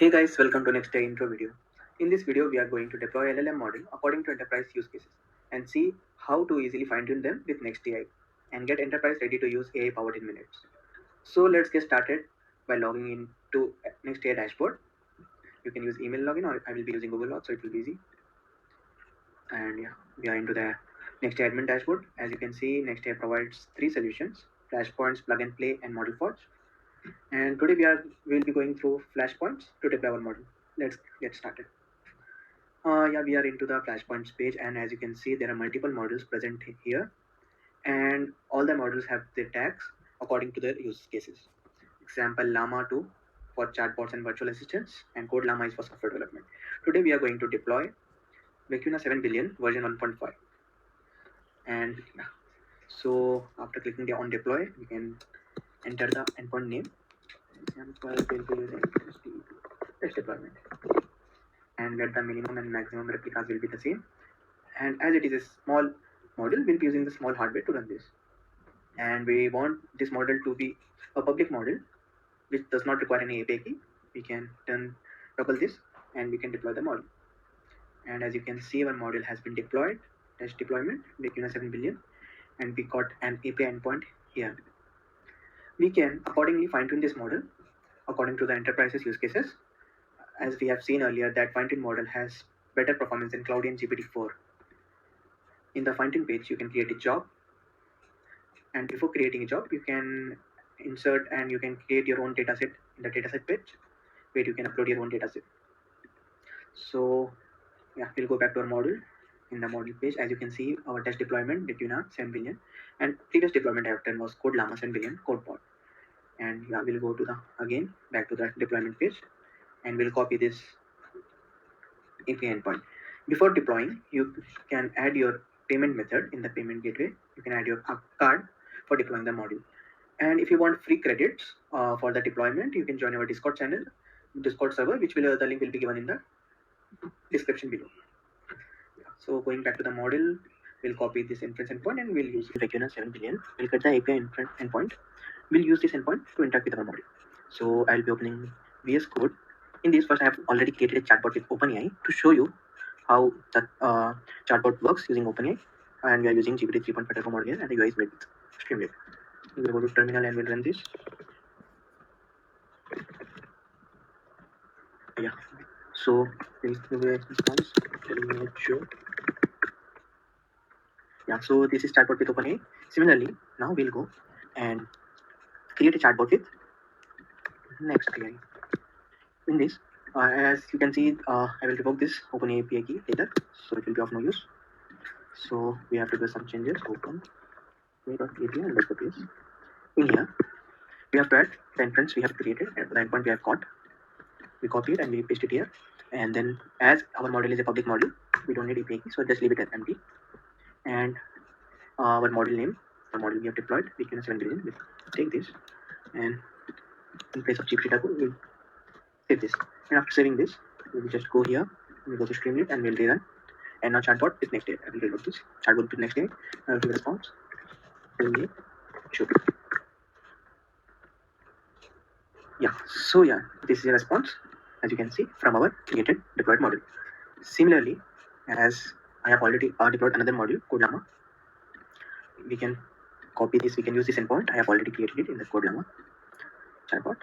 Hey guys, welcome to next day intro video. In this video, we are going to deploy LLM model according to enterprise use cases and see how to easily fine tune them with Next.ai and get enterprise ready to use AI powered in minutes. So let's get started by logging into Next.ai dashboard. You can use email login or I will be using Google Log, so it will be easy. And yeah, we are into the Next.ai admin dashboard. As you can see, Next.ai provides three solutions: Flashpoints, Plug and Play, and Model Forge. And today we will be going through Flashpoints to deploy our model. Let's get started. Yeah, we are into the flashpoints page, and as you can see, there are multiple models present here, and all the models have their tags according to their use cases. Example, Llama 2 for chatbots and virtual assistants, and Code Llama is for software development. Today, we are going to deploy Vicuna 7 billion version 1.5. And yeah, so after clicking the on deploy, we can enter the endpoint name. Example, we'll be using test deployment, and get the minimum and maximum replicas will be the same. And as it is a small model, we'll be using the small hardware to run this. And we want this model to be a public model which does not require any API key. We can toggle this and we can deploy the model. And as you can see, our model has been deployed, test deployment, making 7 billion, and we got an API endpoint here. We can accordingly fine tune this model according to the enterprise's use cases. As we have seen earlier, that fine tune model has better performance than Cloud and GPT-4. In the fine tune page, you can create a job, and before creating a job, you can insert and you can create your own dataset in the dataset page where you can upload your own dataset. So yeah, we'll go back to our model. In the model page, as you can see, our test deployment Vicuna 7 billion, and previous deployment I have done was Code Llama 7 billion code pod. And yeah, we'll go to the again back to the deployment page, and we'll copy this API endpoint. Before deploying, you can add your payment method in the payment gateway. You can add your card for deploying the module. And if you want free credits for the deployment, you can join our Discord channel, Discord server, which will the link will be given in the description below. So going back to the model, we'll copy this inference endpoint and we'll use regular 7 billion. We'll get the API endpoint. We'll use this endpoint to interact with our model. So I'll be opening VS Code. In this, first I have already created a chatbot with OpenAI to show you how that chatbot works using OpenAI. And we are using GPT 3.5 model here, and the UI is made with Streamlit. We'll go to terminal and we'll run this. Yeah. So please give a response. Sure. Yeah. So this is chatbot with OpenAI. Similarly, now we'll go and create a chatbot with Next.ai. In this, as you can see, I will revoke this OpenAI API key later, so it will be of no use. So we have to do some changes. Open API and let's copy this. In here, we have to add the inference we have created and the endpoint we have got. We copy it and we paste it here. And then, as our model is a public model, we don't need API key, so just leave it as empty. And our model name, the model we have deployed, we can 7 billion. We'll take this, and in place of GPT type, we'll save this. And after saving this, we'll just go here, we'll go to Streamlit and we'll rerun. And now chatbot with Next.ai. I will reload this. Chatbot with Next.ai. I will give a response. Sure. Yeah. So yeah, this is a response, as you can see, from our created deployed model. Similarly, as I have already deployed another module, Code Llama, we can copy this. We can use this endpoint. I have already created it in the Code Llama chatbot.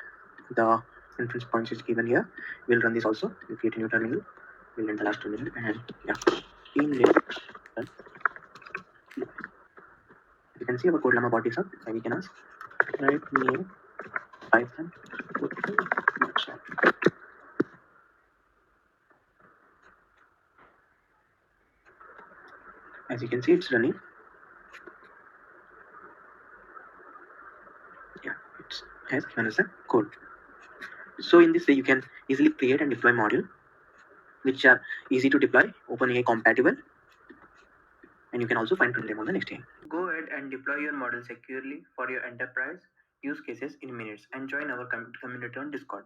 The inference points is given here. We'll run this also. We'll create a new terminal. We'll run the last terminal, and yeah, team name. You can see our Code Llama bot is up, and we can ask, write me Python. As you can see, it's running. Yeah, it has given us a code. So in this way, you can easily create and deploy module which are easy to deploy, OpenAI compatible, and you can also fine tune them on the next day. Go ahead and deploy your model securely for your enterprise use cases in minutes, and join our community on Discord.